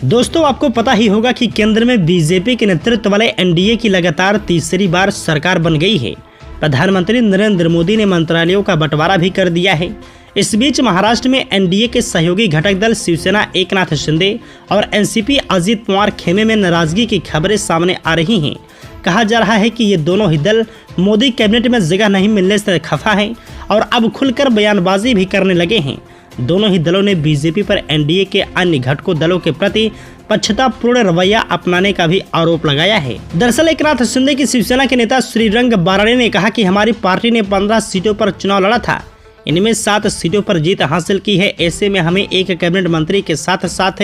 दोस्तों, आपको पता ही होगा कि केंद्र में बीजेपी के नेतृत्व वाले एनडीए की लगातार तीसरी बार सरकार बन गई है। प्रधानमंत्री नरेंद्र मोदी ने मंत्रालयों का बंटवारा भी कर दिया है। इस बीच महाराष्ट्र में एनडीए के सहयोगी घटक दल शिवसेना एकनाथ शिंदे और एनसीपी अजित पवार खेमे में नाराजगी की खबरें सामने आ रही हैं। कहा जा रहा है कि ये दोनों ही दल मोदी कैबिनेट में जगह नहीं मिलने से खफा हैं और अब खुलकर बयानबाजी भी करने लगे हैं। दोनों ही दलों ने बीजेपी पर एनडीए के अन्य घटकों दलों के प्रति पक्षतापूर्ण रवैया अपनाने का भी आरोप लगाया है। दरअसल एकनाथ शिंदे की शिवसेना के नेता श्रीरंग बारणे ने कहा कि हमारी पार्टी ने 15 सीटों पर चुनाव लड़ा था, इनमें 7 सीटों पर जीत हासिल की है। ऐसे में हमें एक कैबिनेट मंत्री के साथ साथ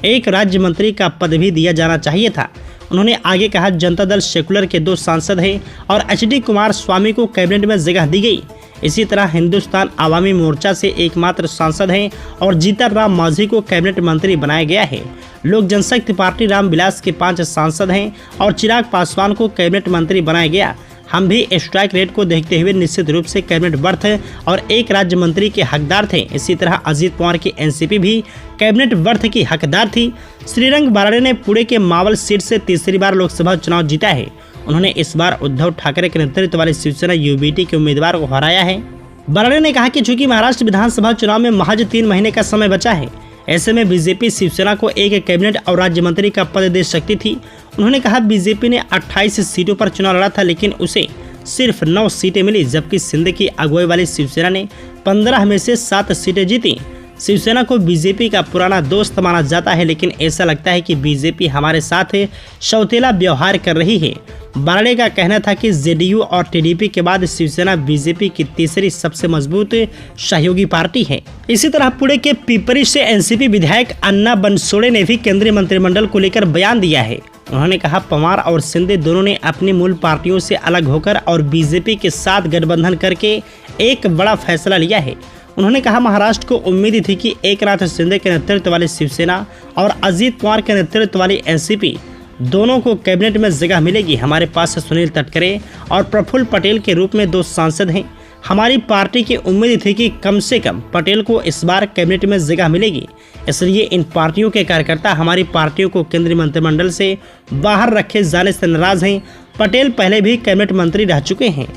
एक राज्य मंत्री का पद भी दिया जाना चाहिए था। उन्होंने आगे कहा, जनता दल सेकुलर के 2 सांसद हैं और एचडी कुमार स्वामी को कैबिनेट में जगह दी गई। इसी तरह हिंदुस्तान आवामी मोर्चा से एकमात्र सांसद हैं और जीतन राम मांझी को कैबिनेट मंत्री बनाया गया है। लोक जनशक्ति पार्टी रामविलास के 5 सांसद हैं और चिराग पासवान को कैबिनेट मंत्री बनाया गया। हम भी स्ट्राइक रेट को देखते हुए निश्चित रूप से कैबिनेट बर्थ और एक राज्य मंत्री के हकदार थे। इसी तरह अजित पवार की एनसीपी भी कैबिनेट बर्थ की हकदार थी। श्रीरंग बारणे ने पुणे के मावल सीट से तीसरी बार लोकसभा चुनाव जीता है। उन्होंने इस बार उद्धव ठाकरे के नेतृत्व वाली शिवसेना यूबीटी के उम्मीदवार को हराया है। बारणे ने कहा कि चूंकि महाराष्ट्र विधानसभा चुनाव में महज 3 महीने का समय बचा है, ऐसे में बीजेपी शिवसेना को एक कैबिनेट और राज्य मंत्री का पद दे सकती थी। उन्होंने कहा, बीजेपी ने 28 सीटों पर चुनाव लड़ा था, लेकिन उसे सिर्फ 9 सीटें मिली, जबकि शिंदे की अगुवाई वाली शिवसेना ने 15 में से 7 सीटें जीती। शिवसेना को बीजेपी का पुराना दोस्त माना जाता है, लेकिन ऐसा लगता है कि बीजेपी हमारे साथ सौतेला व्यवहार कर रही है। बारणे का कहना था कि जेडीयू और टीडीपी के बाद शिवसेना बीजेपी की तीसरी सबसे मजबूत सहयोगी पार्टी है। इसी तरह पुणे के पिपरी से एनसीपी विधायक अन्ना बनसोड़े ने भी केंद्रीय मंत्रिमंडल को लेकर बयान दिया है। उन्होंने कहा, पवार और शिंदे दोनों ने अपनी मूल पार्टियों से अलग होकर और बीजेपी के साथ गठबंधन करके एक बड़ा फैसला लिया है। उन्होंने कहा, महाराष्ट्र को उम्मीद थी कि एकनाथ शिंदे के नेतृत्व वाली शिवसेना और अजित पवार के नेतृत्व वाली एनसीपी दोनों को कैबिनेट में जगह मिलेगी। हमारे पास सुनील तटकरे और प्रफुल्ल पटेल के रूप में 2 सांसद हैं। हमारी पार्टी की उम्मीद थी कि कम से कम पटेल को इस बार कैबिनेट में जगह मिलेगी, इसलिए इन पार्टियों के कार्यकर्ता हमारी पार्टियों को केंद्रीय मंत्रिमंडल से बाहर रखे जाने से नाराज हैं। पटेल पहले भी कैबिनेट मंत्री रह चुके हैं।